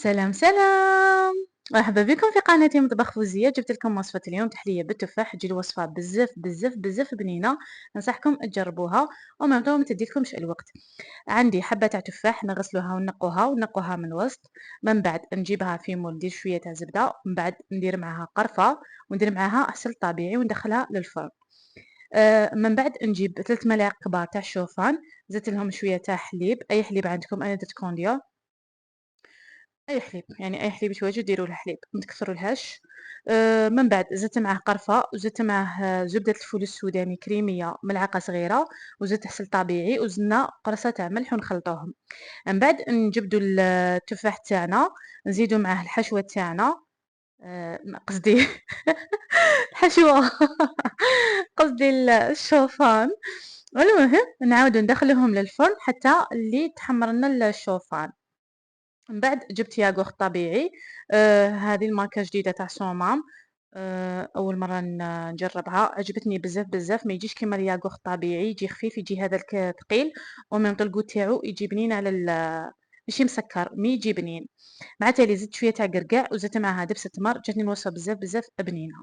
سلام سلام، مرحبا بكم في قناتي مطبخ فوزية. جبت لكم وصفة اليوم تحلية بالتفاح. تجي الوصفة بزاف بزاف بزاف بنينة، ننصحكم تجربوها وما ما تديكمش الوقت. عندي حبة تاع تفاح نغسلوها ونقوها من الوسط. من بعد نجيبها في مول، ندير شوية تاع زبدة، من بعد ندير معاها قرفة وندير معاها عسل طبيعي وندخلها للفرن. من بعد نجيب 3 ملاعق كبار تاع الشوفان، زدت لهم شوية تاع حليب، اي حليب عندكم، انا درت كونديا. أي حليب، يعني أي حليب تواجد ديروا له حليب، ما تكثرولهاش. من بعد زدت معاه قرفة، وزدت معاه زبدة الفول السوداني كريمية ملعقة صغيرة، وزدت عسل طبيعي، وزدنا قرصة تاع ملح ونخلطوهم. من بعد نجبدوا التفاح تاعنا، نزيدوا معاه الحشوة تاعنا. قصدي الحشوة قصدي الشوفان. المهم نعاودوا ندخلوهم للفرن حتى اللي تحمر لنا الشوفان. من بعد جبت ياغورت طبيعي. هذه الماركة جديدة تاع سومام. أول مرة نجربها، عجبتني بزاف بزاف. ما يجيش كيما الياغورت الطبيعي، يجي خفيف، يجي هذاك ثقيل، وميم طول الغو تاعو يجي بنين على ماشي مسكر، مي يجي بنين. مع تالي زدت شوية تاع قرقاع وزدت معاها دبسة تمر. جاتني الوصفة بزاف بزاف بنينة.